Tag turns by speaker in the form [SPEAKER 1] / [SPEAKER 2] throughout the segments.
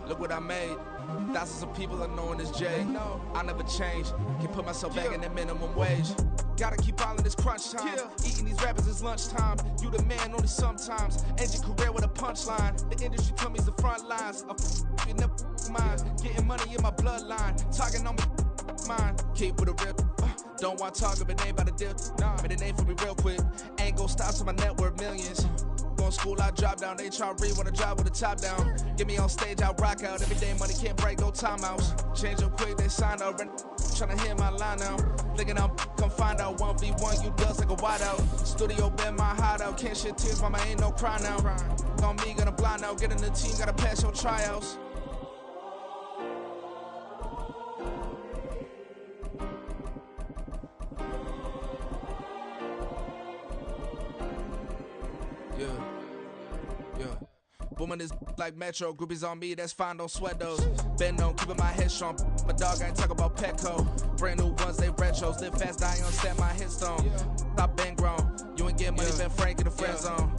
[SPEAKER 1] Look what I made. Thousands of people are knowing this J. I never change. Can put myself back in the minimum wage. Gotta keep all in this crunch time. Eating these rappers is lunchtime. You the man only sometimes. End your career with a punchline. The industry told me it's the front lines. You never mind. Getting money in my bloodline. Talking on me, mine. Keep with a rip. Don't want to talk if it ain't about a dip. Made a name for me real quick. Ain't gon' stop till my net worth millions. Going school, I drop down. They try to read when I drive with the top down. Get me on stage, I rock out. Every day money can't break, no timeouts. Change up quick, they sign up. Tryna hear my line now. Thinking I'm come find out 1v1, you does like a wideout. Studio been my hideout. Can't shed tears, mama ain't no cry now. On me, gonna blind out. Get in the team, gotta pass your tryouts. Booming this like Metro, groupies on me, that's fine, don't sweat those. Been on, keeping my head strong. My dog ain't talk about Petco. Brand new ones, they retros. Live fast, die on set, my headstone. Stop been grown. You ain't getting money, been Frank in the friend zone.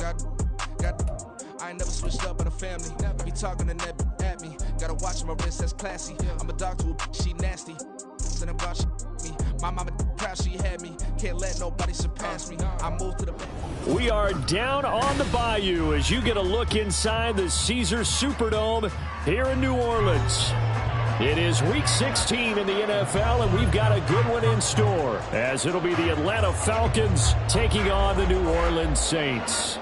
[SPEAKER 1] I ain't never switched up in a family. Be talking to that at me. Gotta watch my wrist, that's classy. I'm a dog to a she nasty. Send them about me. My mama proud she had me. Can't let nobody surpass me. I moved to the back.
[SPEAKER 2] We are down on the bayou as you get a look inside the Caesars Superdome here in New Orleans. It is Week 16 in the NFL, and we've got a good one in store, as it'll be the Atlanta Falcons taking on the New Orleans Saints.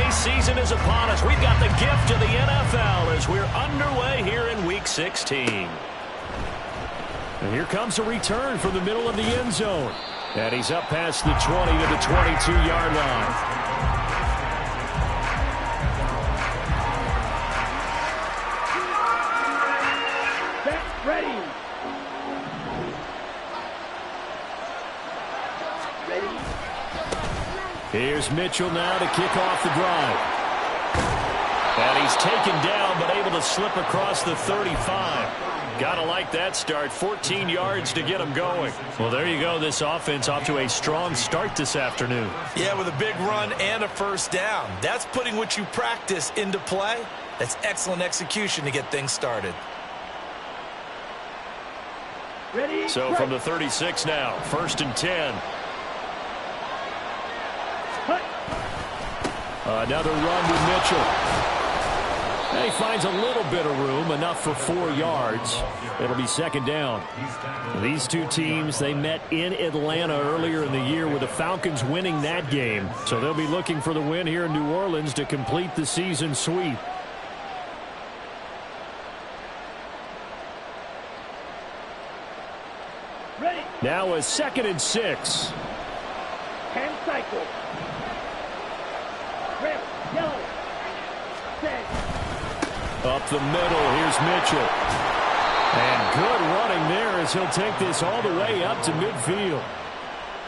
[SPEAKER 2] Season is upon us. We've got the gift of the NFL as we're underway here in Week 16. And here comes a return from the middle of the end zone. And he's up past the 20 to the 22-yard line.
[SPEAKER 3] Set, ready.
[SPEAKER 2] Here's Mitchell now to kick off the drive. And he's taken down but able to slip across the 35. Gotta like that start. 14 yards to get him going. Well, there you go. This offense off to a strong start this afternoon.
[SPEAKER 4] Yeah, with a big run and a first down. That's putting what you practice into play. That's excellent execution to get things started.
[SPEAKER 3] Ready?
[SPEAKER 2] So from the 36 now, 1st and 10. Another run with Mitchell. And he finds a little bit of room, enough for 4 yards. It'll be 2nd down. These two teams, they met in Atlanta earlier in the year with the Falcons winning that game. So they'll be looking for the win here in New Orleans to complete the season sweep.
[SPEAKER 3] Ready.
[SPEAKER 2] Now a 2nd and 6.
[SPEAKER 3] 10 cycles. Red, yellow, set.
[SPEAKER 2] Up the middle, here's Mitchell. And good running there as he'll take this all the way up to midfield.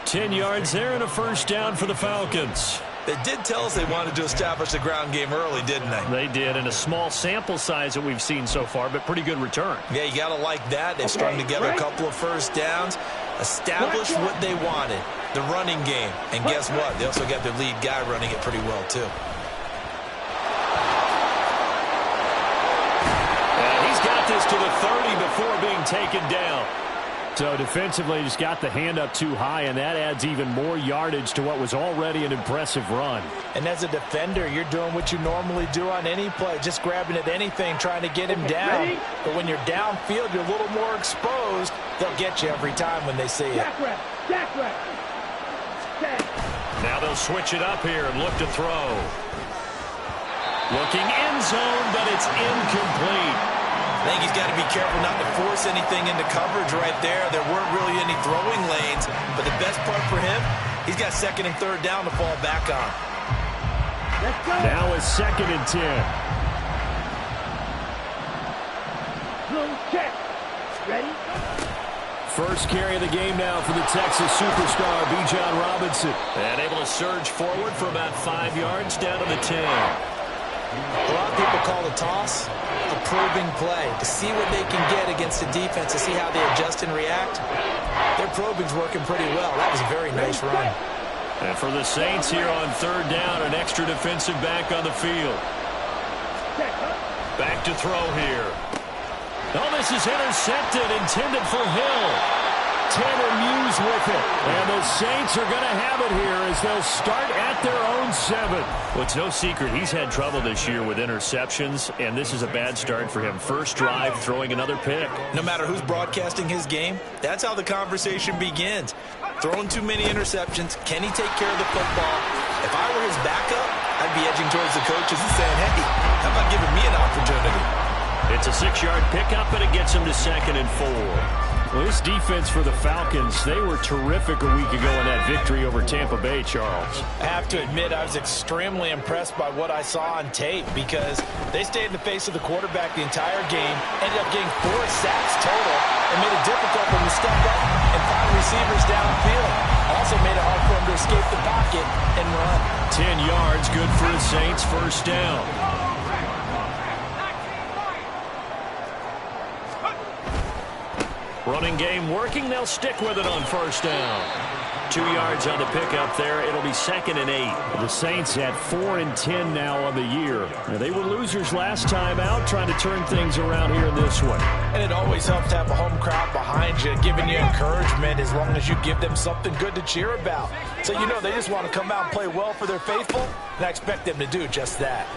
[SPEAKER 2] 10 yards there and a first down for the Falcons.
[SPEAKER 4] They did tell us they wanted to establish the ground game early, didn't they?
[SPEAKER 2] They did, in a small sample size that we've seen so far, but pretty good return.
[SPEAKER 4] Yeah, you got to like that. They strung together a couple of first downs, established what they wanted, the running game. And guess what? They also got their lead guy running it pretty well, too.
[SPEAKER 2] And he's got this to the 30 before being taken down. So defensively, just got the hand up too high, and that adds even more yardage to what was already an impressive run.
[SPEAKER 4] And as a defender, you're doing what you normally do on any play, just grabbing at anything, trying to get him down.
[SPEAKER 3] Ready?
[SPEAKER 4] But when you're downfield, you're a little more exposed. They'll get you every time when they see it.
[SPEAKER 3] Jack rep. Set.
[SPEAKER 2] Now they'll switch it up here and look to throw. Looking end zone, but it's incomplete.
[SPEAKER 4] I think he's got to be careful not to force anything into coverage right there. There weren't really any throwing lanes, but the best part for him, he's got 2nd and 3rd down to fall back on.
[SPEAKER 3] Let's go.
[SPEAKER 2] Now it's 2nd and 10.
[SPEAKER 3] Blue check. Ready?
[SPEAKER 2] First carry of the game now for the Texas superstar, Bijan Robinson. And able to surge forward for about 5 yards down to the 10.
[SPEAKER 4] A lot of people call the toss a proving play, to see what they can get against the defense, to see how they adjust and react. Their probing's working pretty well. That was a very nice run.
[SPEAKER 2] And for the Saints here on third down, an extra defensive back on the field. Back to throw here. Oh, this is intercepted, intended for Hill. Tanner Muse with it. And the Saints are going to have it here as they'll start at their own 7. Well, it's no secret he's had trouble this year with interceptions, and this is a bad start for him. First drive, throwing another pick.
[SPEAKER 4] No matter who's broadcasting his game, that's how the conversation begins. Throwing too many interceptions. Can he take care of the football? If I were his backup, I'd be edging towards the coaches and saying, hey, how about giving me an opportunity?
[SPEAKER 2] It's a 6-yard pickup, and it gets him to 2nd and 4. Well, this defense for the Falcons, they were terrific a week ago in that victory over Tampa Bay, Charles.
[SPEAKER 4] I have to admit, I was extremely impressed by what I saw on tape because they stayed in the face of the quarterback the entire game, ended up getting 4 sacks total, and made it difficult for him to step up and find receivers downfield. Also made it hard for him to escape the pocket and run.
[SPEAKER 2] 10 yards, good for the Saints, first down. Running game working. They'll stick with it on first down. 2 yards on the pickup there. It'll be 2nd and 8. The Saints at 4 and 10 now on the year. Now, they were losers last time out, trying to turn things around here in this one.
[SPEAKER 4] And it always helps to have a home crowd behind you, giving you encouragement as long as you give them something good to cheer about. So you know they just want to come out and play well for their faithful, and I expect them to do just that.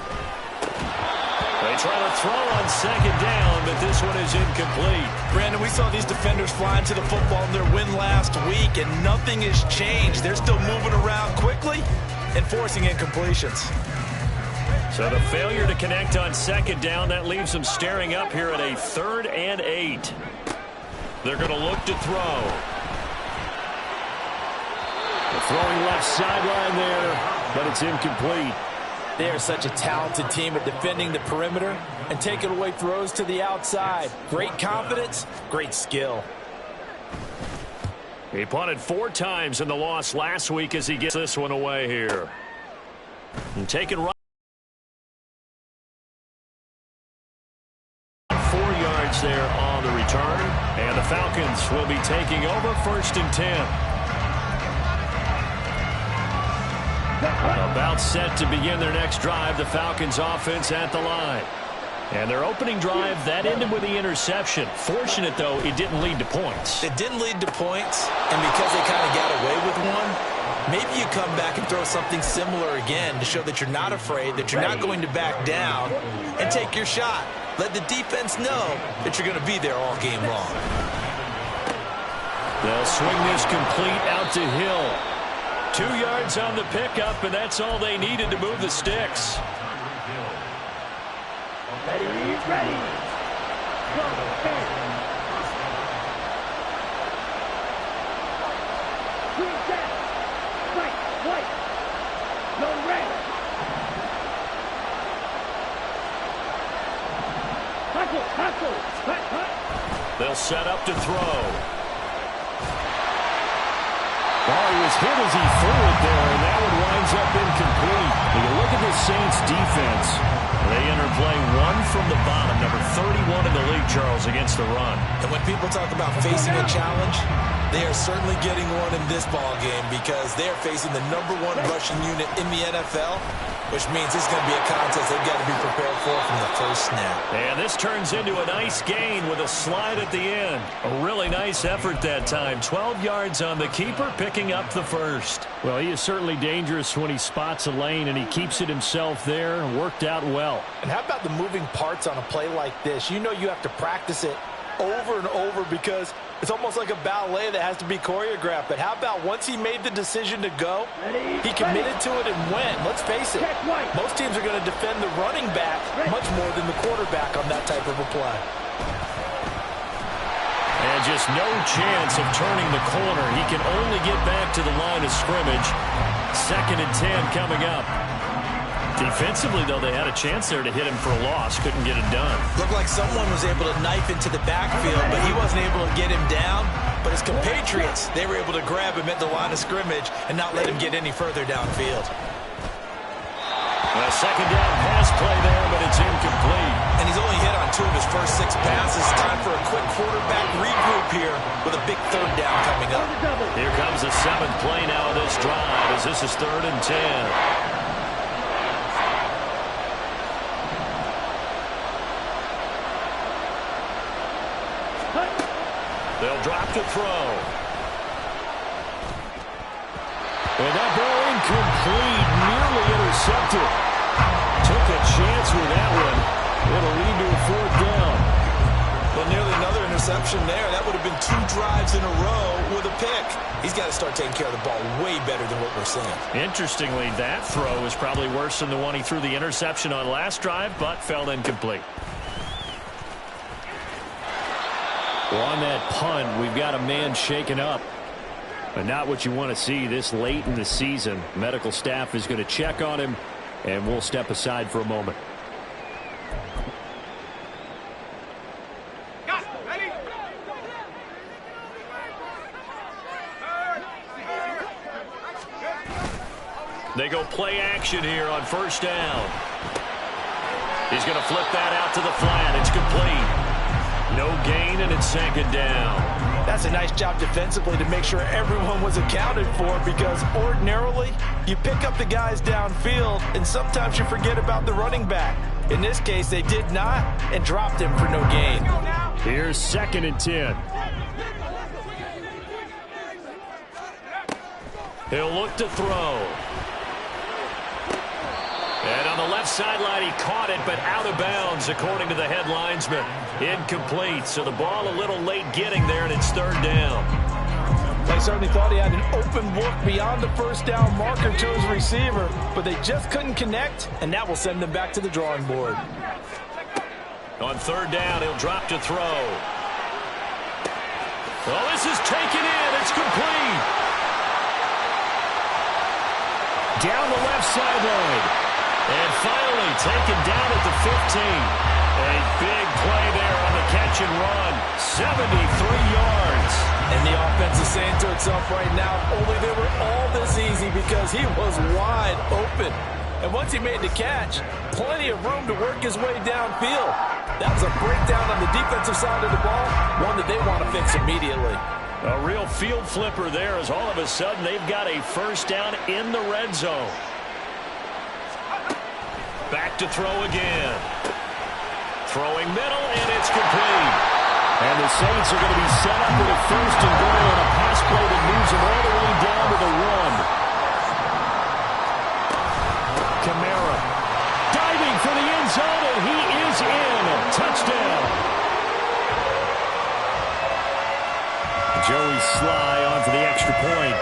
[SPEAKER 2] They try to throw on 2nd down, but this one is incomplete.
[SPEAKER 4] Brandon, we saw these defenders flying to the football in their win last week, and nothing has changed. They're still moving around quickly and forcing incompletions.
[SPEAKER 2] So the failure to connect on 2nd down, that leaves them staring up here at a 3rd and 8. They're going to look to throw. The throwing left sideline there, but it's incomplete.
[SPEAKER 4] They are such a talented team at defending the perimeter and taking away throws to the outside. Great confidence, great skill.
[SPEAKER 2] He punted 4 times in the loss last week as he gets this one away here. And taking right. 4 yards there on the return. And the Falcons will be taking over 1st and 10. About set to begin their next drive. The Falcons offense at the line. And their opening drive, that ended with the interception. Fortunate, though, it didn't lead to points.
[SPEAKER 4] It didn't lead to points, and because they kind of got away with one, maybe you come back and throw something similar again to show that you're not afraid, that you're not going to back down, and take your shot. Let the defense know that you're going to be there all game long.
[SPEAKER 2] They'll swing this complete out to Hill. 2 yards on the pickup, and that's all they needed to move the sticks.
[SPEAKER 3] Ready, ready. Go, stand. Green set. Right, white. No red. Hustle. Hut.
[SPEAKER 2] They'll set up to throw. Oh, he was hit as he threw it there, and that one winds up incomplete. When you look at the Saints' defense, they enter play 1 from the bottom, number 31 in the league, Charles, against the run.
[SPEAKER 4] And when people talk about facing a challenge, they are certainly getting one in this ball game because they are facing the #1 rushing unit in the NFL, which means this is going to be a contest they've got to be prepared for from the first snap.
[SPEAKER 2] And this turns into a nice gain with a slide at the end. A really nice effort that time. 12 yards on the keeper, picking up the first. Well, he is certainly dangerous when he spots a lane, and he keeps it himself there. Worked out well.
[SPEAKER 4] And how about the moving parts on a play like this? You know you have to practice it over and over because it's almost like a ballet that has to be choreographed. But how about once he made the decision to go, he committed to it and went. Let's face it, most teams are going to defend the running back much more than the quarterback on that type of a play.
[SPEAKER 2] And just no chance of turning the corner. He can only get back to the line of scrimmage. 2nd and 10 coming up. Defensively, though, they had a chance there to hit him for a loss. Couldn't get it done.
[SPEAKER 4] Looked like someone was able to knife into the backfield, but he wasn't able to get him down. But his compatriots, they were able to grab him at the line of scrimmage and not let him get any further downfield.
[SPEAKER 2] Well, second down pass play there, but it's incomplete.
[SPEAKER 4] And he's only hit on 2 of his first 6 passes. Time for a quick quarterback regroup here with a big third down coming up.
[SPEAKER 2] Here comes the 7th play now of this drive as this is 3rd and 10. They'll drop to throw. And that ball incomplete, nearly intercepted. Took a chance with that one. It'll lead to a 4th down.
[SPEAKER 4] Well, nearly another interception there. That would have been 2 drives in a row with a pick. He's got to start taking care of the ball way better than what we're seeing.
[SPEAKER 2] Interestingly, that throw is probably worse than the one he threw the interception on last drive, but fell incomplete. Well, on that punt, we've got a man shaken up. But not what you want to see this late in the season. Medical staff is going to check on him, and we'll step aside for a moment. They go play action here on 1st down. He's going to flip that out to the flat. It's complete. No gain, and it's 2nd down.
[SPEAKER 4] That's a nice job defensively to make sure everyone was accounted for, because ordinarily you pick up the guys downfield and sometimes you forget about the running back. In this case, they did not and dropped him for no gain.
[SPEAKER 2] Here's 2nd and 10. He'll look to throw. And on the left sideline, he caught it, but out of bounds, according to the head linesman. Incomplete, so the ball a little late getting there, and it's 3rd down.
[SPEAKER 4] They certainly thought he had an open look beyond the 1st down marker to his receiver, but they just couldn't connect, and that will send them back to the drawing board.
[SPEAKER 2] On 3rd down, he'll drop to throw. Well, this is taken in. It's complete. Down the left sideline. And finally taken down at the 15. A big play there on the catch and run. 73 yards.
[SPEAKER 4] And the offense is saying to itself right now, only they were all this easy because he was wide open. And once he made the catch, plenty of room to work his way downfield. That was a breakdown on the defensive side of the ball, one that they want to fix immediately.
[SPEAKER 2] A real field flipper there as all of a sudden they've got a 1st down in the red zone. Back to throw again. Throwing middle, and it's complete. And the Saints are going to be set up with a 1st and goal on a pass play that moves them all the way down to the 1. Kamara diving for the end zone, and he is in. Touchdown. Joey Sly on for the extra point.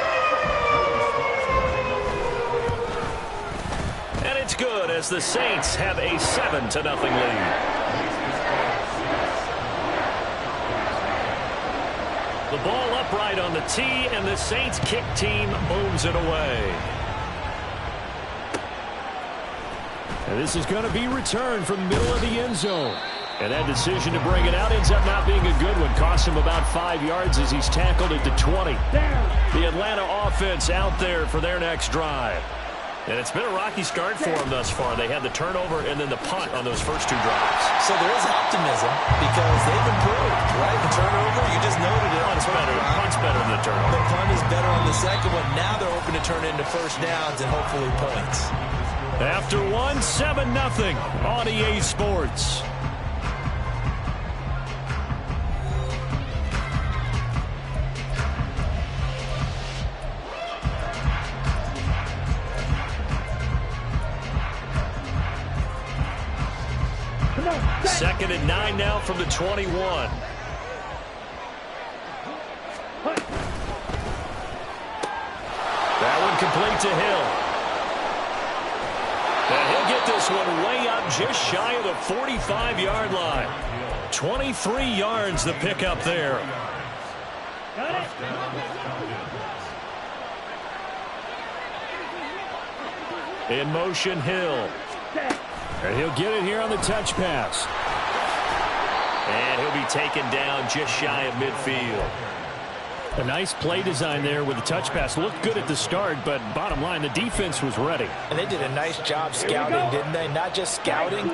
[SPEAKER 2] And it's good as the Saints have a 7-0 lead. The ball upright on the tee, and the Saints kick team moves it away. And this is going to be returned from the middle of the end zone. And that decision to bring it out ends up not being a good one. Costs him about 5 yards as he's tackled at the 20. The Atlanta offense out there for their next drive. And it's been a rocky start for them thus far. They had the turnover and then the punt on those first 2 drives.
[SPEAKER 4] So there is optimism because they've improved, right? The turnover, you just noted it.
[SPEAKER 2] Punt's better than the turnover.
[SPEAKER 4] The punt is better on the second one. Now they're hoping to turn it into 1st downs and hopefully points.
[SPEAKER 2] After 7-0 on EA Sports. Second and 9 now from the 21. That one complete to Hill. And he'll get this one way up just shy of the 45-yard line. 23 yards the pickup there. In motion, Hill. And he'll get it here on the touch pass. And he'll be taken down just shy of midfield. A nice play design there with the touch pass. Looked good at the start, but bottom line, the defense was ready.
[SPEAKER 4] And they did a nice job scouting, didn't they? Not just scouting,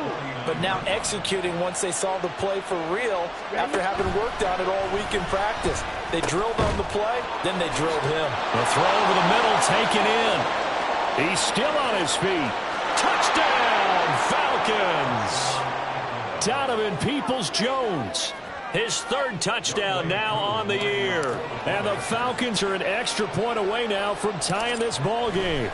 [SPEAKER 4] but now executing once they saw the play for real after having worked on it all week in practice. They drilled on the play, then they drilled him.
[SPEAKER 2] The throw over the middle, taken in. He's still on his feet. Touchdown, Falcons! Donovan Peoples-Jones. His third touchdown now on the year. And the Falcons are an extra point away now from tying this ball game.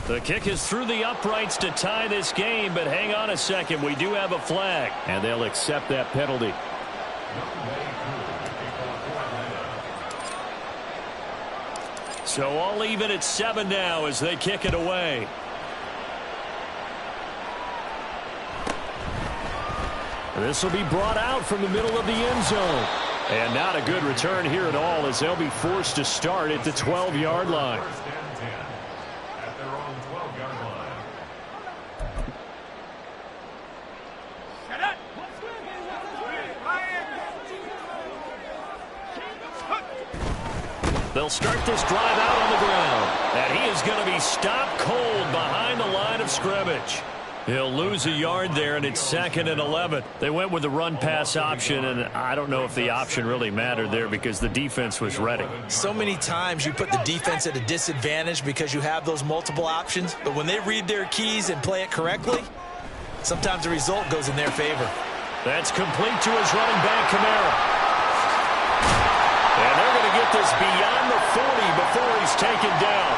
[SPEAKER 2] The kick is through the uprights to tie this game, but hang on a second. We do have a flag, and they'll accept that penalty. So all even at 7 now as they kick it away. This will be brought out from the middle of the end zone. And not a good return here at all as they'll be forced to start at the 12-yard line. They'll start this drive out on the ground. And he is going to be stopped cold behind the line of scrimmage. He'll lose a yard there, and it's 2nd and 11. They went with the run-pass option, and I don't know if the option really mattered there because the defense was ready.
[SPEAKER 4] So many times you put the defense at a disadvantage because you have those multiple options, but when they read their keys and play it correctly, sometimes the result goes in their favor.
[SPEAKER 2] That's complete to his running back, Kamara. And they're going to get this beyond the 40 before he's taken down.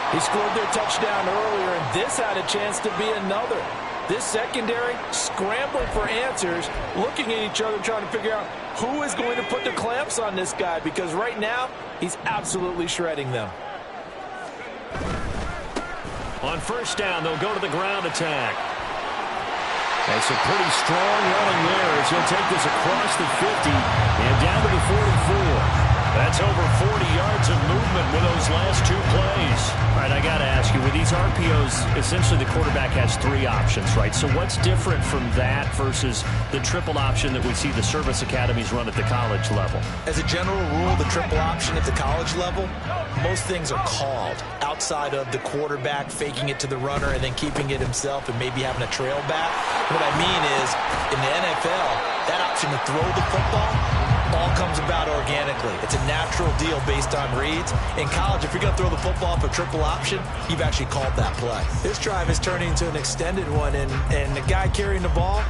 [SPEAKER 4] He scored their touchdown earlier, and this had a chance to be another. This secondary scrambling for answers, looking at each other, trying to figure out who is going to put the clamps on this guy, because right now, he's absolutely shredding them.
[SPEAKER 2] On first down, they'll go to the ground attack. That's a pretty strong running there as he'll take this across the 50 and down to the 44. That's over 40 yards of movement with those last 2 plays. All right, I got to ask you, with these RPOs, essentially the quarterback has 3 options, right? So what's different from that versus the triple option that we see the service academies run at the college level?
[SPEAKER 4] As a general rule, the triple option at the college level, most things are called outside of the quarterback faking it to the runner and then keeping it himself and maybe having a trail back. What I mean is, in the NFL, that option to throw the football all comes about organically. It's a natural deal based on reads. In college, if you're going to throw the football off a triple option, you've actually called that play. This drive is turning into an extended one, and the guy carrying the ball,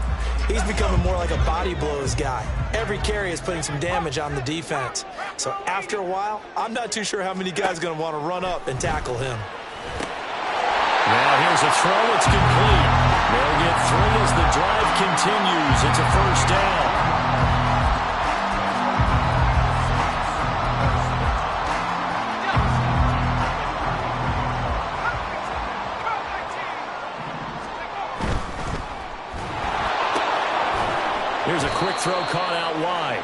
[SPEAKER 4] he's becoming more like a body blows guy. Every carry is putting some damage on the defense. So after a while, I'm not too sure how many guys are going to want to run up and tackle him.
[SPEAKER 2] Now here's a throw. It's complete. They'll get 3 as the drive continues. It's a first down. Here's a quick throw caught out wide.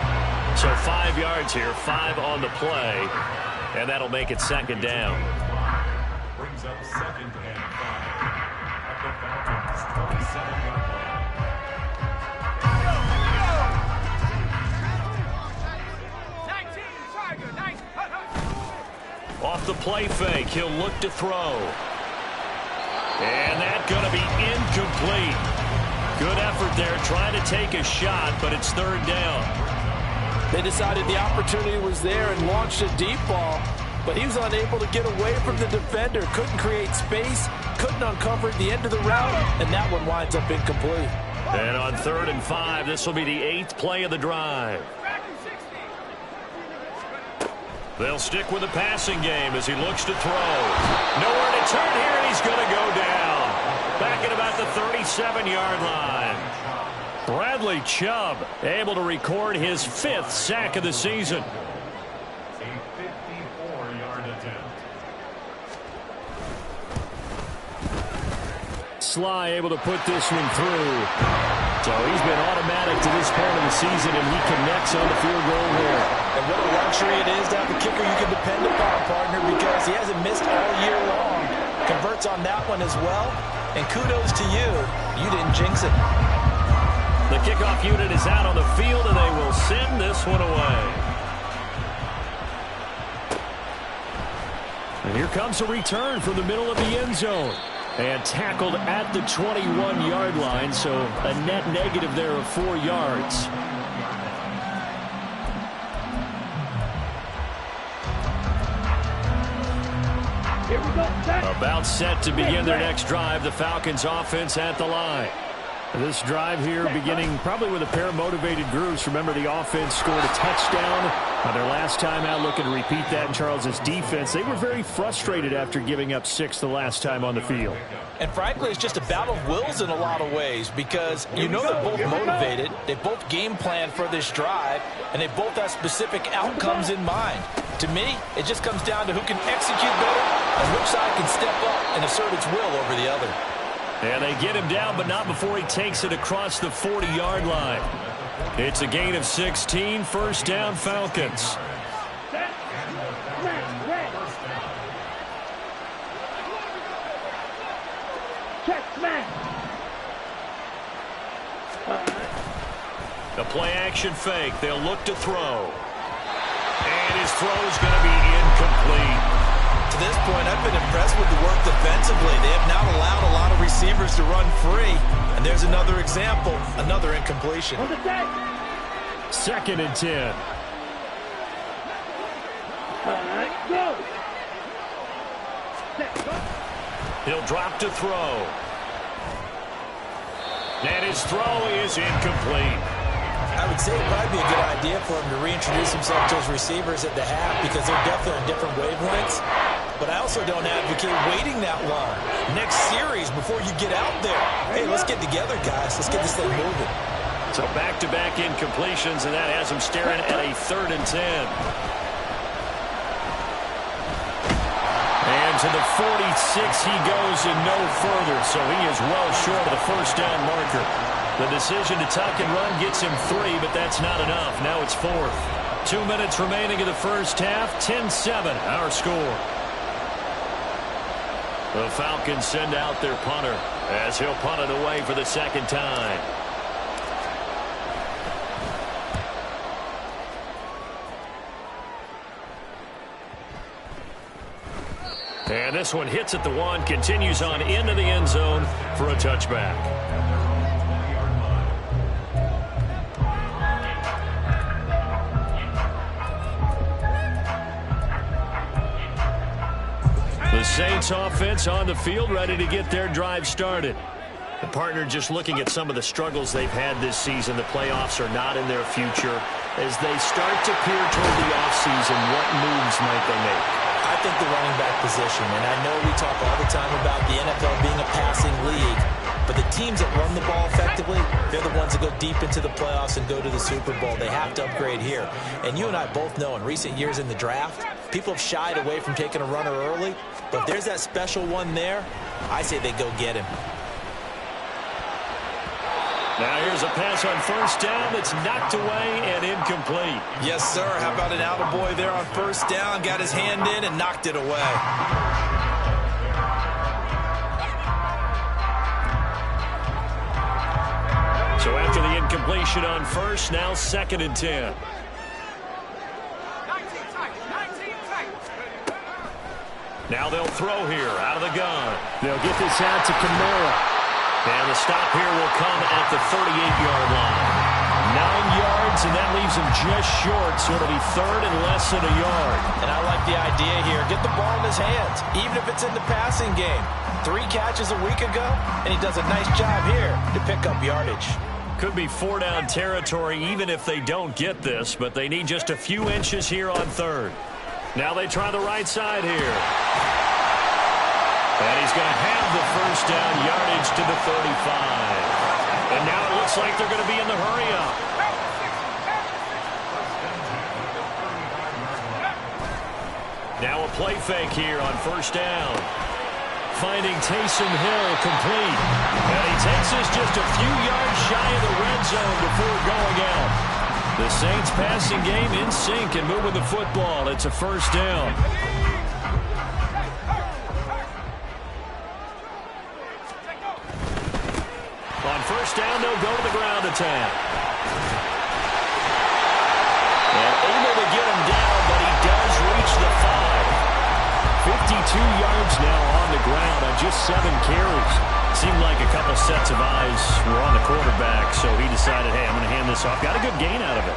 [SPEAKER 2] So 5 yards here, 5 on the play, and that'll make it 2nd down.
[SPEAKER 5] Brings up 2nd and 5 at the Falcons' 27-yard line.
[SPEAKER 2] Off the play fake, he'll look to throw. And that's going to be incomplete. Good effort there, trying to take a shot, but it's 3rd down.
[SPEAKER 4] They decided the opportunity was there and launched a deep ball, but he was unable to get away from the defender, couldn't create space, couldn't uncover at the end of the route, and that one winds up incomplete.
[SPEAKER 2] And on 3rd and 5, this will be the 8th play of the drive. They'll stick with the passing game as he looks to throw. Nowhere to turn here, and he's going to go down. Back at about the 37-yard line. Bradley Chubb able to record his 5th sack of the season.
[SPEAKER 5] A 54-yard attempt.
[SPEAKER 2] Sly able to put this one through. So he's been automatic to this point of the season, and he connects on the field goal here.
[SPEAKER 4] And what a luxury it is to have a kicker you can depend upon, partner, because he hasn't missed all year long. Converts on that one as well. And kudos to you. You didn't jinx it.
[SPEAKER 2] The kickoff unit is out on the field, and they will send this one away. And here comes a return from the middle of the end zone. And tackled at the 21-yard line, so a net negative there of 4 yards.
[SPEAKER 3] Here we go, set.
[SPEAKER 2] About set to begin their next drive. The Falcons offense at the line. This drive here beginning probably with a pair of motivated groups. Remember, the offense scored a touchdown on their last time out, looking to repeat that in Charles's defense. They were very frustrated after giving up 6 the last time on the field.
[SPEAKER 4] And frankly, it's just a battle of wills in a lot of ways because you know they're both motivated. They both game plan for this drive, and they both have specific outcomes in mind. To me, it just comes down to who can execute better and which side can step up and assert its will over the other.
[SPEAKER 2] And they get him down, but not before he takes it across the 40-yard line. It's a gain of 16, first down Falcons.
[SPEAKER 3] Set. Smash. Red. Check. Smash.
[SPEAKER 2] The play-action fake. They'll look to throw. And his throw is going to be incomplete.
[SPEAKER 4] To this point, I've been impressed with the work defensively. They have not allowed a lot of receivers to run free. And there's another example, another incompletion.
[SPEAKER 3] On the set.
[SPEAKER 2] 2nd and 10.
[SPEAKER 3] Go. Set. Go.
[SPEAKER 2] He'll drop to throw. And his throw is incomplete.
[SPEAKER 4] I would say it'd probably be a good idea for him to reintroduce himself to his receivers at the half because they're definitely on different wavelengths. But I also don't advocate waiting that long. Next series before you get out there. Hey, let's get together, guys. Let's get this thing moving.
[SPEAKER 2] So back-to-back incompletions, and that has him staring at a 3rd and 10. And to the 46 he goes and no further, so he is well short of the first down marker. The decision to tuck and run gets him 3, but that's not enough. Now it's 4th. 2 minutes remaining in the first half. 10-7, our score. The Falcons send out their punter as he'll punt it away for the 2nd time. And this one hits at the 1, continues on into the end zone for a touchback. The Saints offense on the field, ready to get their drive started. The partner just looking at some of the struggles they've had this season. The playoffs are not in their future. As they start to peer toward the offseason, what moves might they make?
[SPEAKER 4] I think the running back position, and I know we talk all the time about the NFL being a passing league, but the teams that run the ball effectively, they're the ones that go deep into the playoffs and go to the Super Bowl. They have to upgrade here. And you and I both know in recent years in the draft, people have shied away from taking a runner early, but if there's that special one there, I say they go get him.
[SPEAKER 2] Now here's a pass on first down that's knocked away and incomplete.
[SPEAKER 4] Yes, sir. How about an attaboy there on first down? Got his hand in and knocked it away.
[SPEAKER 2] So after the incompletion on first, now 2nd and 10. Now they'll throw here out of the gun. They'll get this out to Kamara. And the stop here will come at the 38-yard line. 9 yards, and that leaves him just short, so it'll be 3rd and less than a yard.
[SPEAKER 4] And I like the idea here. Get the ball in his hands, even if it's in the passing game. 3 catches a week ago, and he does a nice job here to pick up yardage.
[SPEAKER 2] Could be 4-down territory even if they don't get this, but they need just a few inches here on 3rd. Now they try the right side here. And he's going to have the first down, yardage to the 35. And now it looks like they're going to be in the hurry-up. Now a play fake here on first down. Finding Taysom Hill complete. And he takes us just a few yards shy of the red zone before going out. The Saints passing game in sync and moving the football. It's a first down. On first down, they'll go to the ground attack. And able to get him down, but he does reach the 5. yards now on the ground on just 7 carries. Seemed like a couple sets of eyes were on the quarterback, so he decided, hey, I'm going to hand this off. Got a good gain out of it.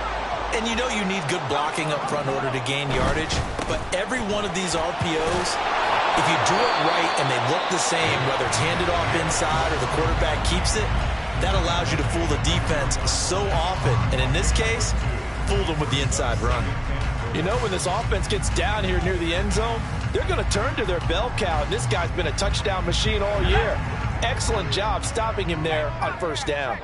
[SPEAKER 4] And you know you need good blocking up front in order to gain yardage, but every one of these RPOs, if you do it right and they look the same, whether it's handed off inside or the quarterback keeps it, that allows you to fool the defense so often. And in this case, fooled them with the inside run. You know, when this offense gets down here near the end zone, they're going to turn to their bell cow. And this guy's been a touchdown machine all year. Excellent job stopping him there on first down.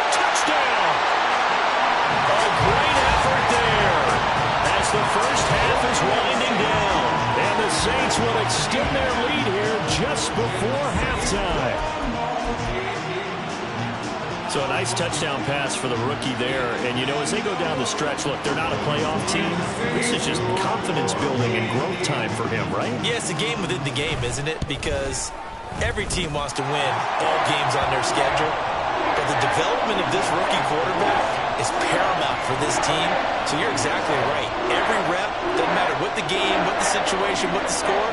[SPEAKER 2] Touchdown! A great effort there as the first half is winding down. And the Saints will extend their lead here just before halftime. So a nice touchdown pass for the rookie there. And, you know, as they go down the stretch, look, they're not a playoff team. This is just confidence building and growth time for him, right?
[SPEAKER 4] Yeah, it's a game within the game, isn't it? Because every team wants to win all games on their schedule. But the development of this rookie quarterback is paramount for this team. So you're exactly right. Every rep, doesn't matter what the game, what the situation, what the score,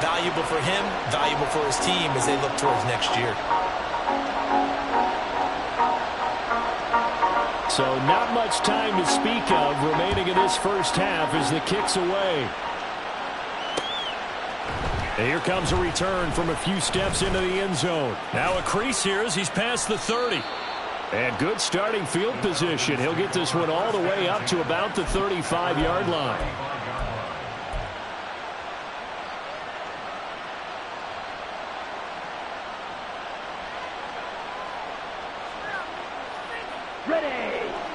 [SPEAKER 4] valuable for him, valuable for his team as they look towards next year.
[SPEAKER 2] So not much time to speak of remaining in this first half as the kick's away. And here comes a return from a few steps into the end zone. Now a crease here as he's past the 30. And good starting field position. He'll get this one all the way up to about the 35-yard line.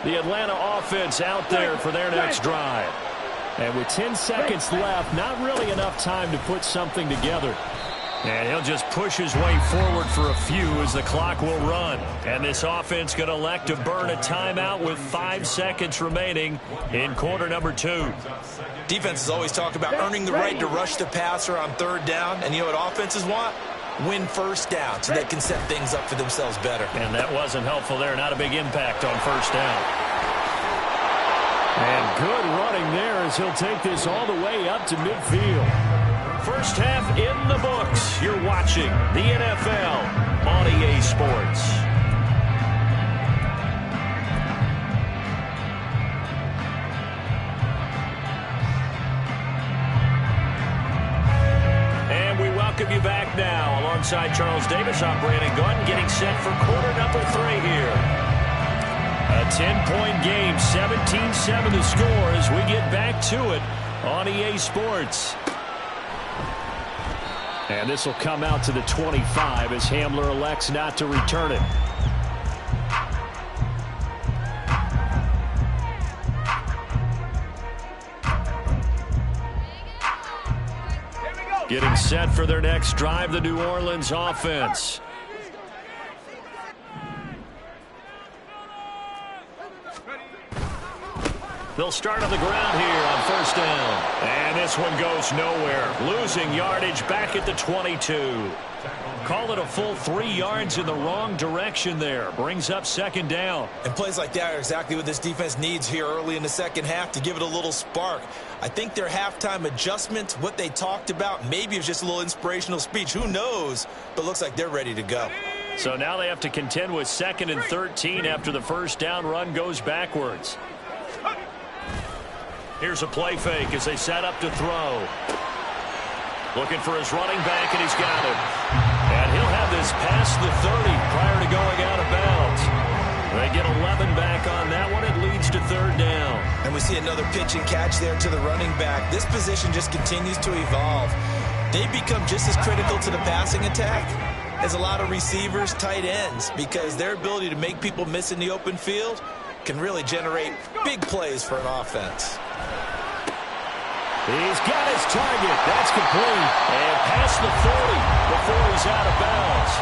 [SPEAKER 2] The Atlanta offense out there for their next drive. And with 10 seconds left, not really enough time to put something together. And he'll just push his way forward for a few as the clock will run. And this offense going to elect to burn a timeout with 5 seconds remaining in quarter number 2.
[SPEAKER 4] Defenses always talk about earning the right to rush the passer on third down. And you know what offenses want? Win first down so they can set things up for themselves better.
[SPEAKER 2] And that wasn't helpful there. Not a big impact on first down. And good running there as he'll take this all the way up to midfield. First half in the books. You're watching the NFL on EA Sports. Welcome you back now. Alongside Charles Davis, I'm Brandon Gordon, getting set for quarter number 3 here. A 10-point game, 17-7 the score as we get back to it on EA Sports. And this will come out to the 25 as Hamler elects not to return it. Getting set for their next drive, the New Orleans offense. They'll start on the ground here on first down. And this one goes nowhere. Losing yardage back at the 22. Call it a full 3 yards in the wrong direction there. Brings up second down.
[SPEAKER 4] And plays like that are exactly what this defense needs here early in the second half to give it a little spark. I think their halftime adjustments, what they talked about, maybe it was just a little inspirational speech. Who knows? But looks like they're ready to go.
[SPEAKER 2] So now they have to contend with 2nd and 13 after the first down run goes backwards. Here's a play fake as they set up to throw. Looking for his running back, and he's got it. And he'll have this past the 30 prior to going out of bounds. They get 11 back on that one. It leads to third down.
[SPEAKER 4] And we see another pitch and catch there to the running back. This position just continues to evolve. They become just as critical to the passing attack as a lot of receivers, tight ends, because their ability to make people miss in the open field can really generate big plays for an offense.
[SPEAKER 2] He's got his target. That's complete. And past the 40 before he's out of bounds.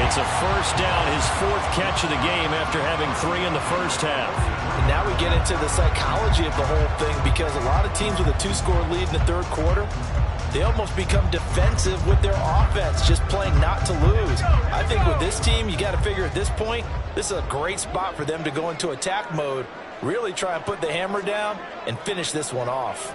[SPEAKER 2] It's a first down, his 4th catch of the game after having 3 in the first half.
[SPEAKER 4] And now we get into the psychology of the whole thing, because a lot of teams with a 2-score lead in the third quarter, they almost become defensive with their offense, just playing not to lose. I think with this team, you got to figure at this point, this is a great spot for them to go into attack mode Really try and put the hammer down and finish this one off.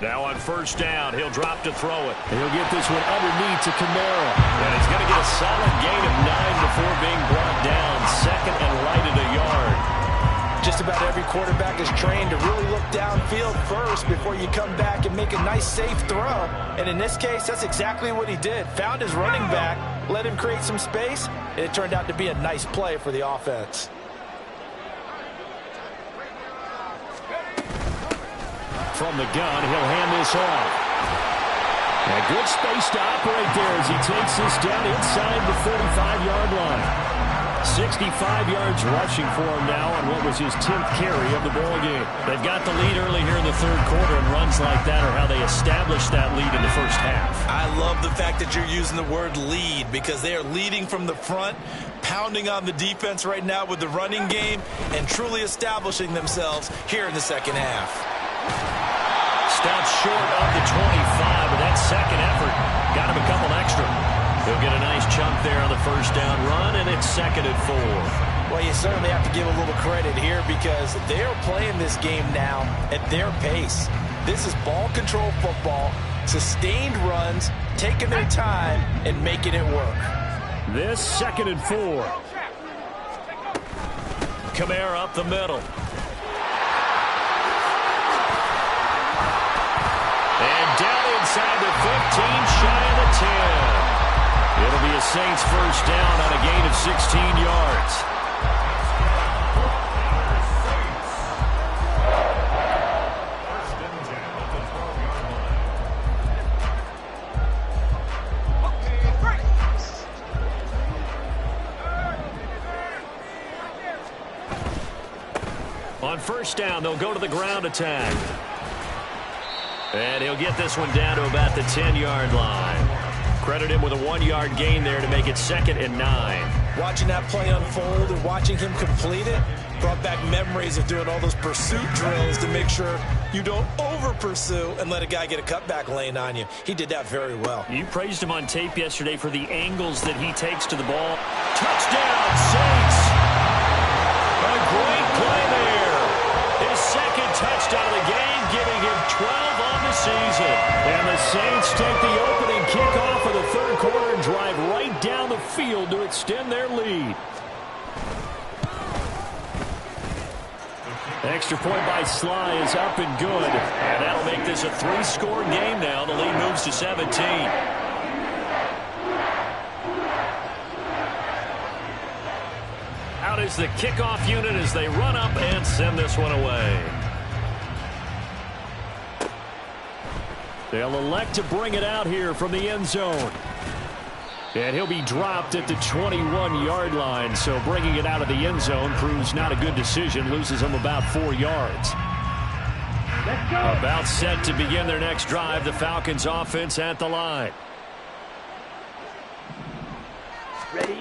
[SPEAKER 2] Now on first down, he'll drop to throw it. He'll get this one underneath to Kamara. And he's going to get a solid gain of 9 before being brought down. Second and right at a yard.
[SPEAKER 4] Just about every quarterback is trained to really look downfield first before you come back and make a nice, safe throw. And in this case, that's exactly what he did. Found his running back, let him create some space, and it turned out to be a nice play for the offense.
[SPEAKER 2] From the gun, he'll hand this off. A good space to operate there as he takes this down inside the 45-yard line. 65 yards rushing for him now on what was his 10th carry of the ball game. They've got the lead early here in the third quarter, and runs like that are how they establish that lead in the first half.
[SPEAKER 4] I love the fact that you're using the word lead because they are leading from the front, pounding on the defense right now with the running game, and truly establishing themselves here in the second half.
[SPEAKER 2] Stops short of the 25, but that second effort got him a couple extra. He'll get a nice chunk there on the first down run, and it's 2nd and 4.
[SPEAKER 4] Well, you certainly have to give a little credit here because they're playing this game now at their pace. This is ball control football, sustained runs, taking their time, and making it work.
[SPEAKER 2] This 2nd and 4. Kamara up the middle. And down inside the 15, shy of the 10. It'll be a Saints first down on a gain of 16 yards. On first down, they'll go to the ground attack. And he'll get this one down to about the 10-yard line. Credit him with a 1-yard gain there to make it 2nd and 9.
[SPEAKER 4] Watching that play unfold and watching him complete it brought back memories of doing all those pursuit drills to make sure you don't over-pursue and let a guy get a cutback lane on you. He did that very well.
[SPEAKER 2] You praised him on tape yesterday for the angles that he takes to the ball. Touchdown, Saints! A great play there. His second touchdown of the game, giving him 12 on the season. And the Saints take the opening kickoff of the third quarter and drive right down the field to extend their lead. Extra point by Sly is up and good. And that'll make this a 3-score game now. The lead moves to 17. Out is the kickoff unit as they run up and send this one away. They'll elect to bring it out here from the end zone. And he'll be dropped at the 21-yard line, so bringing it out of the end zone proves not a good decision, loses him about 4 yards. About set to begin their next drive, the Falcons offense at the line.
[SPEAKER 3] Ready?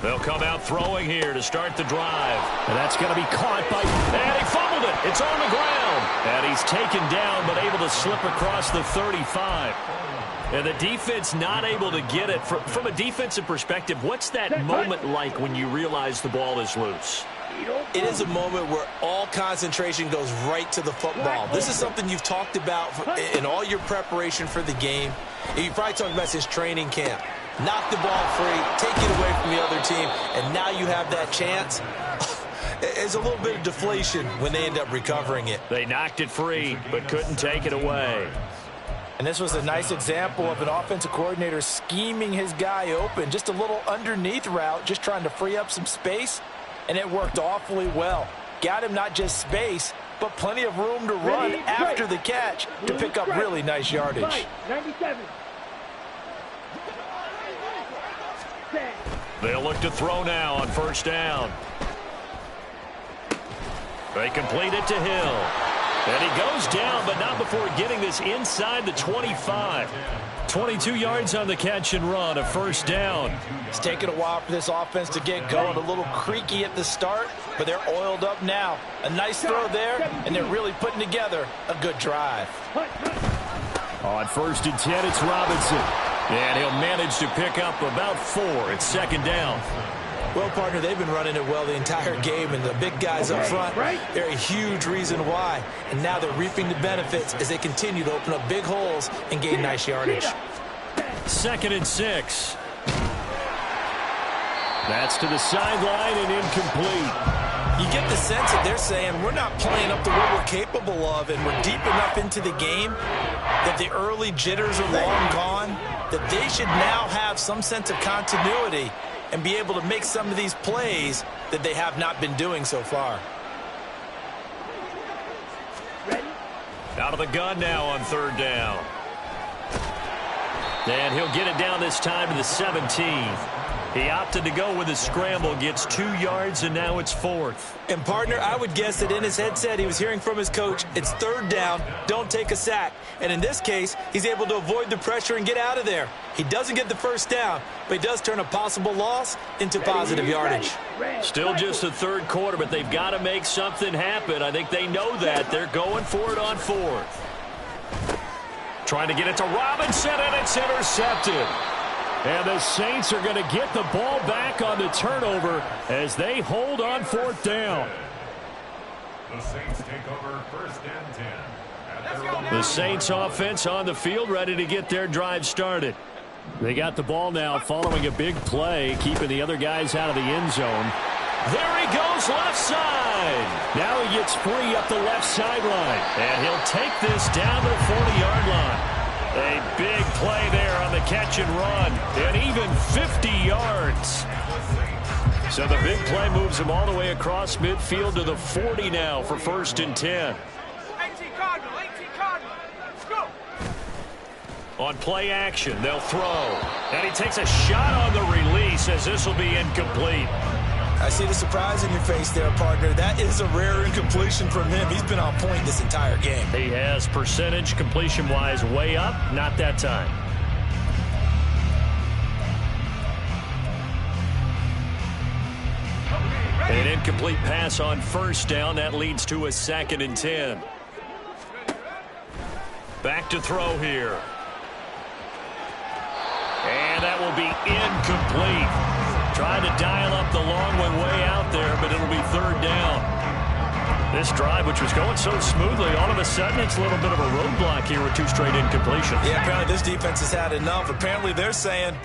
[SPEAKER 2] They'll come out throwing here to start the drive. And that's going to be caught by... And he fumbled it. It's on the ground. And he's taken down but able to slip across the 35. And the defense not able to get it. From a defensive perspective, what's that moment like when you realize the ball is loose?
[SPEAKER 4] It is a moment where all concentration goes right to the football. This is something you've talked about in all your preparation for the game. You probably talked about since training camp. Knock the ball free, take it away from the other team, and now you have that chance. It's a little bit of deflation when they end up recovering it.
[SPEAKER 2] They knocked it free, but couldn't take it away.
[SPEAKER 4] And this was a nice example of an offensive coordinator scheming his guy open. Just a little underneath route, just trying to free up some space, and it worked awfully well. Got him not just space, but plenty of room to run after the catch to pick up really nice yardage.
[SPEAKER 3] 97.
[SPEAKER 2] They'll look to throw now on first down. They complete it to Hill. And he goes down, but not before getting this inside the 25. 22 yards on the catch and run, a first down.
[SPEAKER 4] It's taken a while for this offense to get going. A little creaky at the start, but they're oiled up now. A nice throw there, and they're really putting together a good drive.
[SPEAKER 2] On 1st and 10, it's Robinson. And he'll manage to pick up about 4. It's 2nd down.
[SPEAKER 4] Well, partner, they've been running it well the entire game, and the big guys up front, they're a huge reason why. And now they're reaping the benefits as they continue to open up big holes and gain nice yardage.
[SPEAKER 2] 2nd and 6. That's to the sideline and incomplete.
[SPEAKER 4] You get the sense that they're saying we're not playing up to what we're capable of, and we're deep enough into the game that the early jitters are long gone, that they should now have some sense of continuity and be able to make some of these plays that they have not been doing so far.
[SPEAKER 2] Out of the gun now on 3rd down. And he'll get it down this time to the 17. He opted to go with a scramble, gets 2 yards, and now it's 4th.
[SPEAKER 4] And, partner, I would guess that in his headset he was hearing from his coach, it's 3rd down, don't take a sack. And in this case, he's able to avoid the pressure and get out of there. He doesn't get the first down, but he does turn a possible loss into positive yardage.
[SPEAKER 2] Still just the 3rd quarter, but they've got to make something happen. I think they know that. They're going for it on 4th. Trying to get it to Robinson, and it's intercepted. And the Saints are going to get the ball back on the turnover as they hold on 4th down.
[SPEAKER 5] The Saints take over 1st and 10.
[SPEAKER 2] The Saints offense on the field, ready to get their drive started. They got the ball now following a big play, keeping the other guys out of the end zone. There he goes, left side. Now he gets free up the left sideline. And he'll take this down to the 40-yard line. A big play there on the catch and run. And even 50 yards. So the big play moves him all the way across midfield to the 40 now for 1st and 10.
[SPEAKER 3] 18 Cardinal, let's go.
[SPEAKER 2] On play action, they'll throw. And he takes a shot on the release as this will be incomplete.
[SPEAKER 4] I see the surprise in your face there, partner. That is a rare incompletion from him. He's been on point this entire game.
[SPEAKER 2] He has percentage completion-wise way up, not that time. An incomplete pass on 1st down. That leads to a 2nd and 10. Back to throw here. And that will be incomplete. Trying to dial up the long one way out there, but it'll be 3rd down. This drive, which was going so smoothly, all of a sudden it's a little bit of a roadblock here with 2 straight incompletions.
[SPEAKER 4] Yeah, apparently this defense has had enough. Apparently they're saying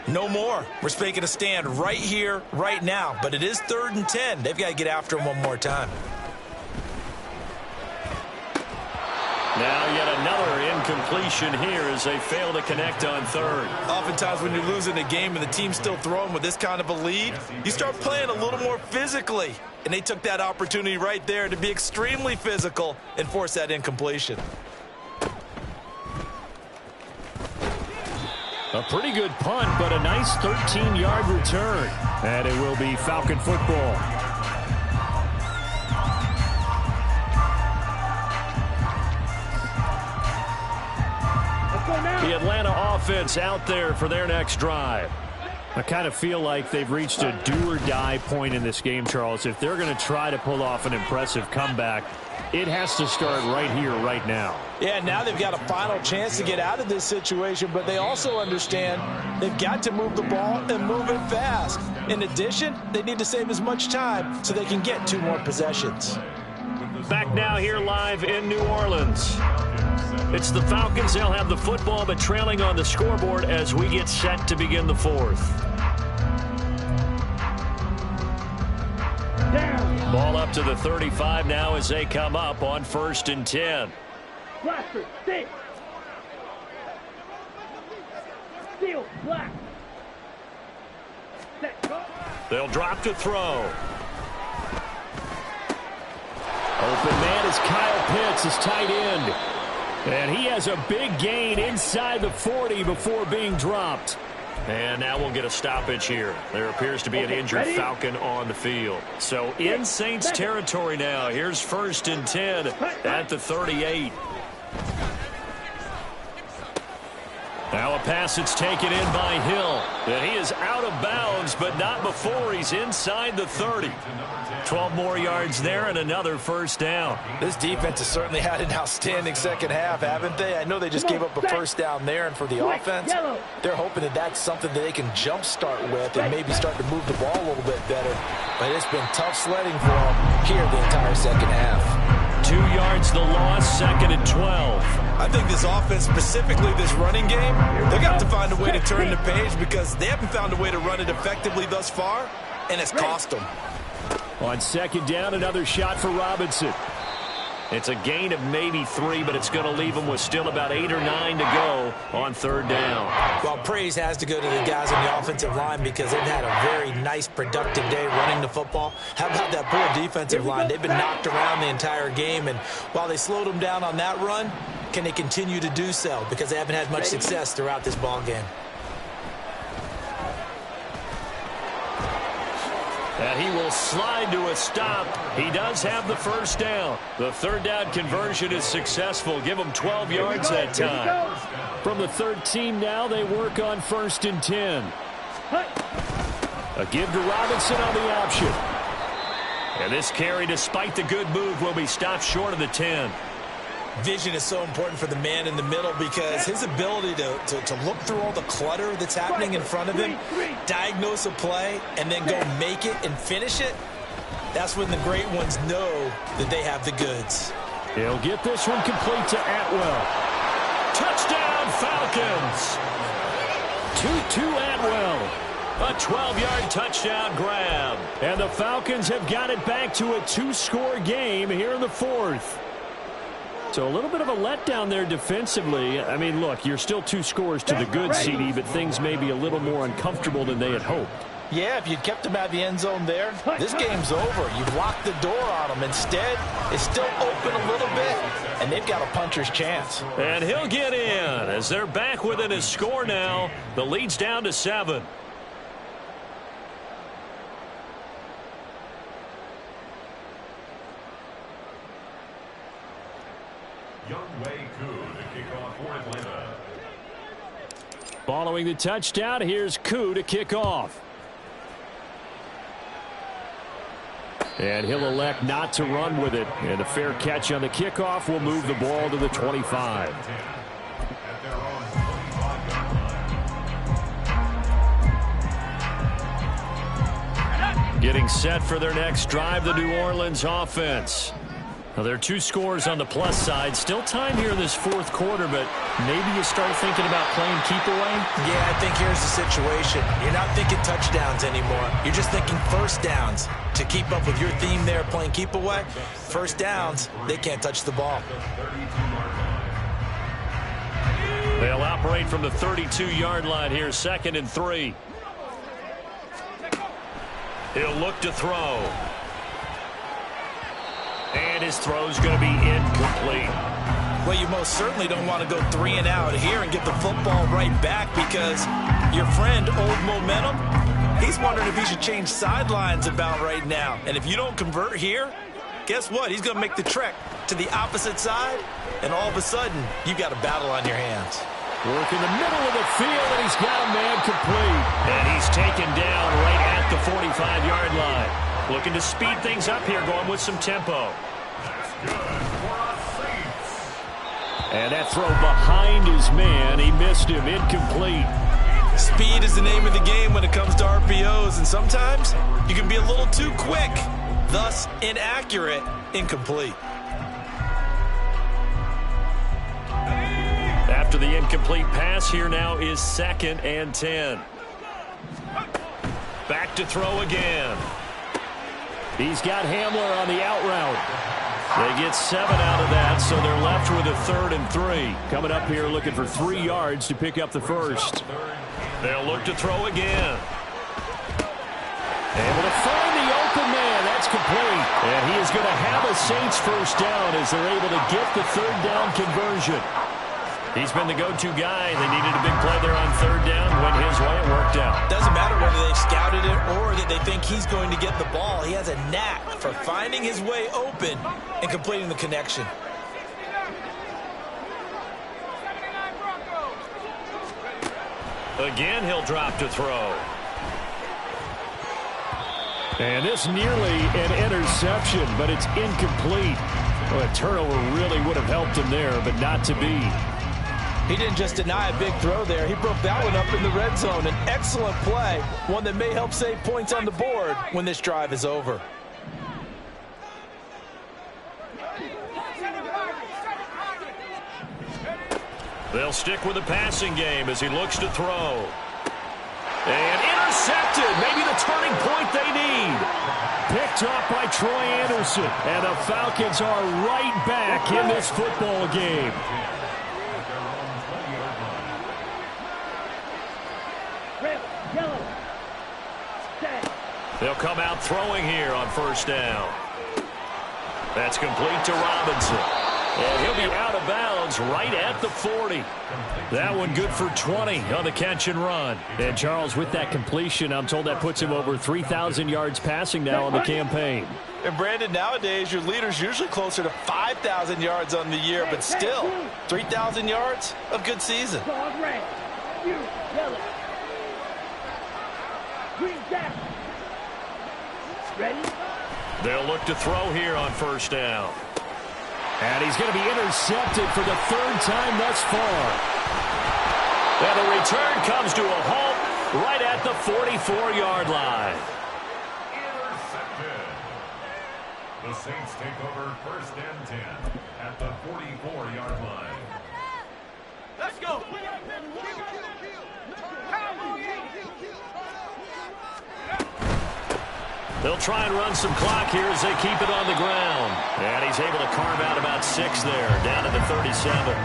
[SPEAKER 4] no more. We're making a stand right here, right now. But it is 3rd and 10. They've got to get after him one more time.
[SPEAKER 2] Now yet another incompletion here as they fail to connect on 3rd.
[SPEAKER 4] Oftentimes when you're losing a game and the team's still throwing with this kind of a lead, you start playing a little more physically. And they took that opportunity right there to be extremely physical and force that incompletion.
[SPEAKER 2] A pretty good punt, but a nice 13-yard return. And it will be Falcon football. The Atlanta offense out there for their next drive. I kind of feel like they've reached a do-or-die point in this game, Charles. If they're going to try to pull off an impressive comeback, it has to start right here, right now.
[SPEAKER 4] Yeah, now they've got a final chance to get out of this situation, but they also understand they've got to move the ball and move it fast. In addition, they need to save as much time so they can get 2 more possessions.
[SPEAKER 2] Back now here live in New Orleans. It's the Falcons. They'll have the football, but trailing on the scoreboard as we get set to begin the 4th.
[SPEAKER 3] Down.
[SPEAKER 2] Ball up to the 35 now as they come up on 1st and 10.
[SPEAKER 3] Blaster, stick. Steel, black. Set, go.
[SPEAKER 2] They'll drop to throw. Open man is Kyle Pitts, his tight end. And he has a big gain inside the 40 before being dropped. And now we'll get a stoppage here. There appears to be an injured Falcon on the field. So in Saints territory now. Here's 1st and 10 at the 38. Now a pass that's taken in by Hill. And he is out of bounds, but not before he's inside the 30. 12 more yards there and another 1st down.
[SPEAKER 4] This defense has certainly had an outstanding second half, haven't they? I know they just gave up a 1st down there, and for the offense, they're hoping that that's something that they can jumpstart with and maybe start to move the ball a little bit better. But it's been tough sledding for them here the entire second half.
[SPEAKER 2] 2 yards the loss, 2nd and 12.
[SPEAKER 4] I think this offense, specifically this running game, they're going to have to find a way to turn the page because they haven't found a way to run it effectively thus far, and it's cost them.
[SPEAKER 2] On 2nd down, another shot for Robinson. It's a gain of maybe 3, but it's going to leave them with still about 8 or 9 to go on 3rd down.
[SPEAKER 4] Well, praise has to go to the guys on the offensive line because they've had a very nice, productive day running the football. How about that poor defensive line? They've been knocked around the entire game, and while they slowed them down on that run, can they continue to do so? Because they haven't had much success throughout this ball game.
[SPEAKER 2] And he will slide to a stop. He does have the 1st down. The 3rd down conversion is successful. Give him 12 yards that time. From the 13 now, they work on 1st and 10. A give to Robinson on the option. And this carry, despite the good move, will be stopped short of the 10.
[SPEAKER 4] Vision is so important for the man in the middle because his ability to look through all the clutter that's happening in front of him, diagnose a play, and then go make it and finish it, that's when the great ones know that they have the goods.
[SPEAKER 2] He'll get this one complete to Atwell. Touchdown, Falcons! 2-2 Atwell. A 12-yard touchdown grab. And the Falcons have got it back to a 2-score game here in the 4th. So a little bit of a letdown there defensively. I mean, look, you're still 2 scores to the good, CD, but things may be a little more uncomfortable than they had hoped.
[SPEAKER 4] Yeah, if you'd kept them out of the end zone there, this game's over. You've locked the door on them. Instead, it's still open a little bit, and they've got a puncher's chance.
[SPEAKER 2] And he'll get in as they're back within a score now. The lead's down to 7. Following the touchdown, here's Koo to kick off. And he'll elect not to run with it. And a fair catch on the kickoff will move the ball to the 25. Getting set for their next drive, the New Orleans offense. Now, there are 2 scores on the plus side. Still time here in this 4th quarter, but maybe you start thinking about playing keep away?
[SPEAKER 4] Yeah, I think here's the situation. You're not thinking touchdowns anymore. You're just thinking 1st downs. To keep up with your theme there, playing keep away, 1st downs, they can't touch the ball.
[SPEAKER 2] They'll operate from the 32-yard line here, 2nd and 3. He'll look to throw. And his throw's going to be incomplete.
[SPEAKER 4] Well, you most certainly don't want to go 3 and out here and get the football right back because your friend, Old Momentum, he's wondering if he should change sidelines about right now. And if you don't convert here, guess what? He's going to make the trek to the opposite side, and all of a sudden, you've got a battle on your hands.
[SPEAKER 2] Work in the middle of the field, and he's got a man complete. And he's taken down right at the 45-yard line. Looking to speed things up here, going with some tempo. And that throw behind his man, he missed him, incomplete.
[SPEAKER 4] Speed is the name of the game when it comes to RPOs, and sometimes you can be a little too quick, thus inaccurate, incomplete.
[SPEAKER 2] After the incomplete pass, here now is 2nd and 10. Back to throw again. He's got Hamler on the out route. They get 7 out of that, so they're left with a 3rd and 3. Coming up here looking for 3 yards to pick up the 1st. They'll look to throw again. Able to find the open man. That's complete. And he is going to have a Saints 1st down as they're able to get the 3rd down conversion. He's been the go-to guy. They needed a big play there on third down. Went his way. It worked out.
[SPEAKER 4] Doesn't matter whether they scouted it or that they think he's going to get the ball. He has a knack for finding his way open and completing the connection.
[SPEAKER 2] Again, he'll drop to throw. And this nearly an interception, but it's incomplete. Well, a turnover really would have helped him there, but not to be.
[SPEAKER 4] He didn't just deny a big throw there. He broke that one up in the red zone. An excellent play, one that may help save points on the board when this drive is over.
[SPEAKER 2] They'll stick with the passing game as he looks to throw. And intercepted. Maybe the turning point they need. Picked up by Troy Anderson. And the Falcons are right back in this football game. They'll come out throwing here on first down. That's complete to Robinson. And he'll be out of bounds right at the 40. That one good for 20 on the catch and run. And Charles, with that completion, I'm told that puts him over 3,000 yards passing now on the campaign.
[SPEAKER 4] And Brandon, nowadays your leader's usually closer to 5,000 yards on the year, but still 3,000 yards, a good season.
[SPEAKER 2] They'll look to throw here on first down. And he's going to be intercepted for the third time thus far. And the return comes to a halt right at the 44-yard line.
[SPEAKER 5] Intercepted. The Saints take over first and 10 at the 44-yard line.
[SPEAKER 3] Let's go.
[SPEAKER 2] They'll try and run some clock here as they keep it on the ground. And he's able to carve out about 6 there, down to the 37.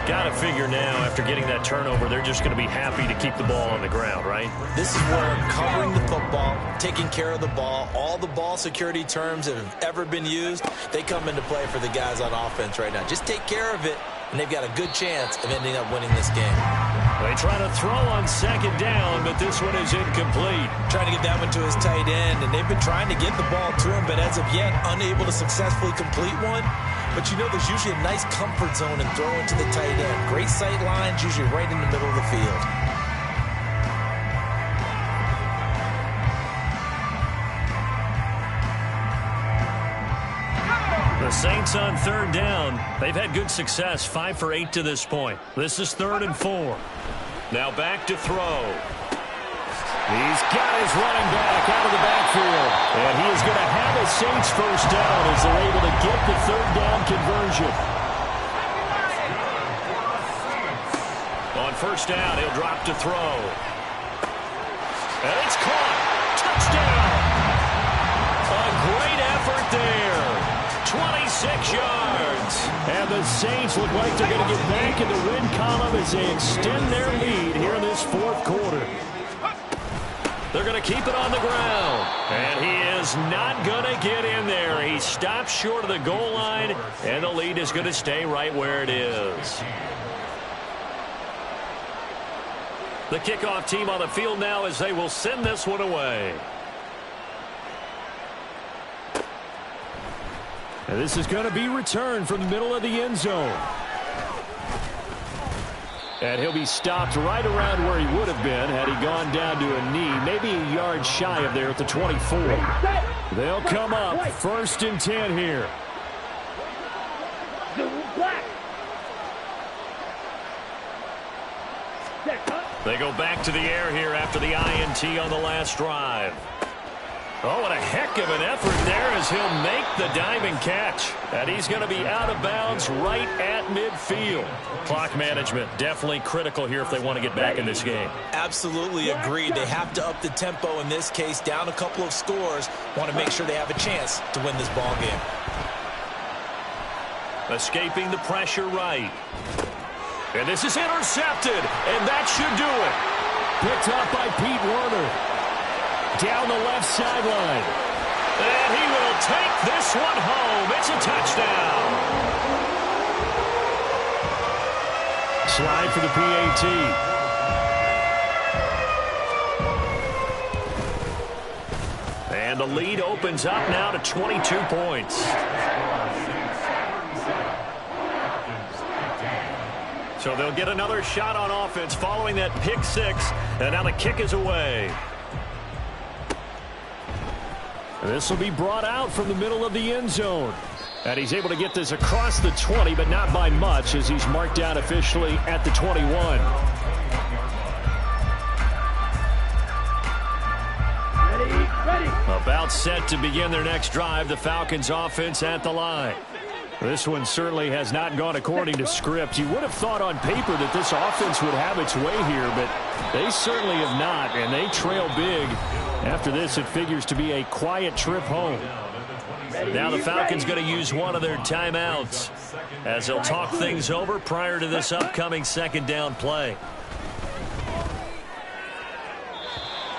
[SPEAKER 2] Got to figure now, after getting that turnover, they're just going to be happy to keep the ball on the ground, right?
[SPEAKER 4] This is where covering the football, taking care of the ball, all the ball security terms that have ever been used, they come into play for the guys on offense right now. Just take care of it, and they've got a good chance of ending up winning this game.
[SPEAKER 2] They try to throw on second down, but this one is incomplete.
[SPEAKER 4] Trying to get that one to his tight end, and they've been trying to get the ball to him, but as of yet, unable to successfully complete one. But you know, there's usually a nice comfort zone in throwing to the tight end. Great sight lines, usually right in the middle of the field.
[SPEAKER 2] The Saints on third down. They've had good success, 5 for 8 to this point. This is 3rd and 4. Now back to throw. He's got his running back out of the backfield. And he is going to have a Saints first down as they're able to get the third down conversion. On first down, he'll drop to throw. And it's caught. Touchdown. A great effort there. 26 yards. And the Saints look like they're going to get back in the win column as they extend their lead here in this 4th quarter. They're going to keep it on the ground. And he is not going to get in there. He stops short of the goal line, and the lead is going to stay right where it is. The kickoff team on the field now as they will send this one away. And this is going to be returned from the middle of the end zone. And he'll be stopped right around where he would have been had he gone down to a knee, maybe a yard shy of there at the 24. They'll come up 1st and 10 here. They go back to the air here after the INT on the last drive. Oh, what a heck of an effort there as he'll make the diving catch. And he's going to be out of bounds right at midfield. Clock management definitely critical here if they want to get back in this game.
[SPEAKER 4] Absolutely agreed. They have to up the tempo in this case, down a couple of scores. Want to make sure they have a chance to win this ball game.
[SPEAKER 2] Escaping the pressure right. And this is intercepted, and that should do it. Picked up by Pete Werner. Down the left sideline. And he will take this one home. It's a touchdown. slide for the PAT. And the lead opens up now to 22 points. So they'll get another shot on offense following that pick six. And now the kick is away. This will be brought out from the middle of the end zone. And he's able to get this across the 20, but not by much as he's marked down officially at the 21. About set to begin their next drive, the Falcons offense at the line. This one certainly has not gone according to script. You would have thought on paper that this offense would have its way here, but they certainly have not, and they trail big. After this, it figures to be a quiet trip home. Now the Falcons going to use one of their timeouts as they'll talk things over prior to this upcoming second down play.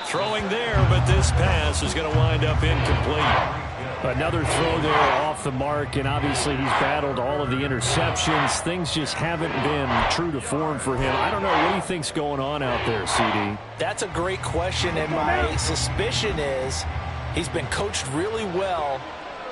[SPEAKER 2] Throwing there, but this pass is going to wind up incomplete. Another throw there off the mark, and obviously he's battled all of the interceptions. Things just haven't been true to form for him. I don't know. What do you think's going on out there, CD?
[SPEAKER 4] That's a great question, and my suspicion is he's been coached really well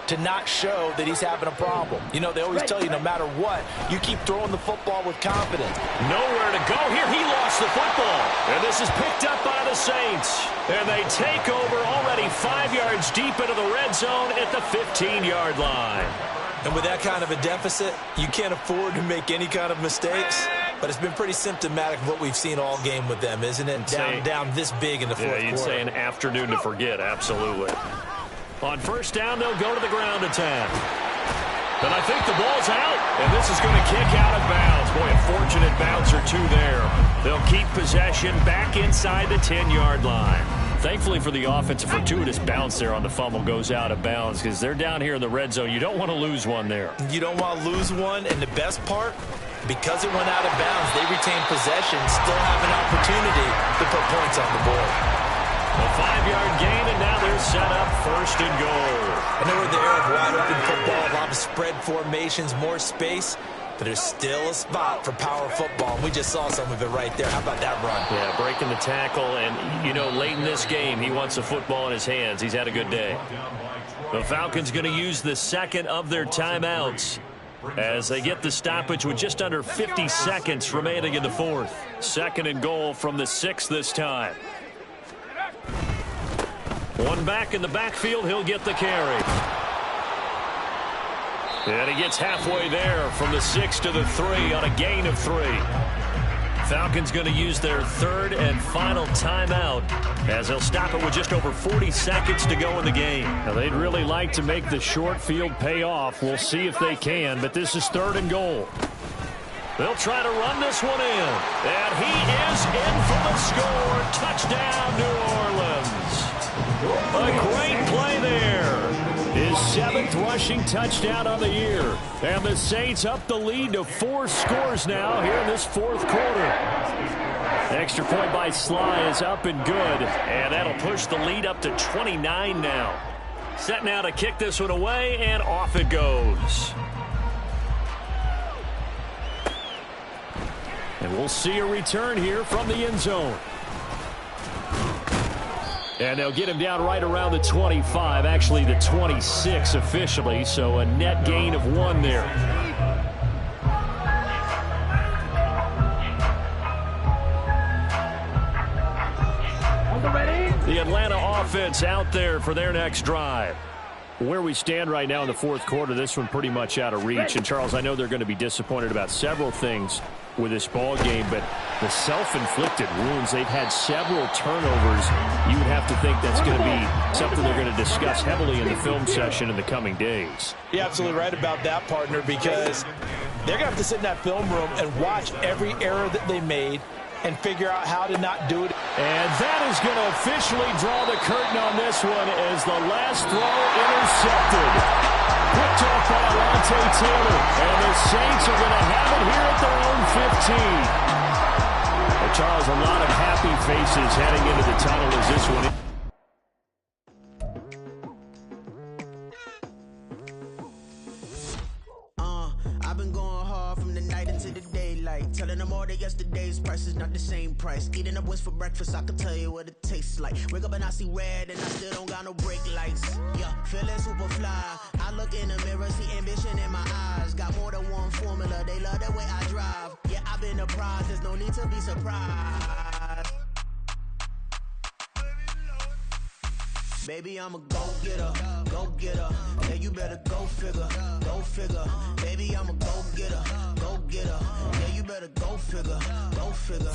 [SPEAKER 4] to not show that he's having a problem. You know, they always tell you no matter what, you keep throwing the football with confidence.
[SPEAKER 2] Nowhere to go here. He lost the football. And this is picked up by the Saints. And they take over already 5 yards deep into the red zone at the 15-yard line.
[SPEAKER 4] And with that kind of a deficit, you can't afford to make any kind of mistakes. But it's been pretty symptomatic of what we've seen all game with them, isn't it? Down this big in the fourth quarter.
[SPEAKER 2] Yeah, you'd say an afternoon to forget, absolutely. On first down, they'll go to the ground attack. But I think the ball's out, and this is going to kick out of bounds. Boy, a fortunate bounce or two there. They'll keep possession back inside the 10-yard line. Thankfully for the offense, a fortuitous bounce there on the fumble goes out of bounds because they're down here in the red zone. You don't want to lose one there.
[SPEAKER 4] You don't want to lose one, and the best part, because it went out of bounds, they retain possession, still have an opportunity to put points on the board.
[SPEAKER 2] A 5-yard gain, and now they're set up first and goal.
[SPEAKER 4] I know we're in the era of wide-open football, a lot of spread formations, more space, but there's still a spot for power football, and we just saw some of it right there. How about that run?
[SPEAKER 2] Yeah, breaking the tackle, and, you know, late in this game, he wants the football in his hands. He's had a good day. The Falcons going to use the second of their timeouts as they get the stoppage with just under 50 seconds remaining in the fourth. Second and goal from the 6 this time. One back in the backfield, he'll get the carry. And he gets halfway there from the 6 to the 3 on a gain of 3. Falcons going to use their third and final timeout as they'll stop it with just over 40 seconds to go in the game. Now, they'd really like to make the short field pay off. We'll see if they can, but this is third and goal. They'll try to run this one in. And he is in for the score. Touchdown, New Orleans. A great play there. His 7th rushing touchdown on the year. And the Saints up the lead to 4 scores now here in this fourth quarter. Extra point by Sly is up and good. And that'll push the lead up to 29 now. Set now to kick this one away, and off it goes. And we'll see a return here from the end zone. And they'll get him down right around the 25, actually the 26 officially, so a net gain of 1 there. The Atlanta offense out there for their next drive. Where we stand right now in the fourth quarter, this one pretty much out of reach. And, Charles, I know they're going to be disappointed about several things with this ball game, but the self-inflicted wounds, they've had several turnovers. You would have to think that's going to be something they're going to discuss heavily in the film session in the coming days.
[SPEAKER 4] You're absolutely right about that, partner, because they're going to have to sit in that film room and watch every error that they made and figure out how to not do it.
[SPEAKER 2] And that is going to officially draw the curtain on this one as the last throw intercepted. Picked off by Alontae Taylor. And the Saints are going to have it here at their own 15. Well, Charles, a lot of happy faces heading into the tunnel as this one.
[SPEAKER 6] I've been going hard from the night into the daylight. like. Telling them all that yesterday's price is not the same price. Eating up wings for breakfast, I can tell you what it tastes like. Wake up and I see red and I still don't got no brake lights. Yeah, feeling super fly. I look in the mirror, see ambition in my eyes. Got more than one formula, they love the way I drive. Yeah, I've been a prize, there's no need to be surprised. Baby, I'm a go-getter, go-getter. Yeah, you better go figure, go figure. Baby, I'm a go-getter, go-getter. Yeah, you better go figure, go figure.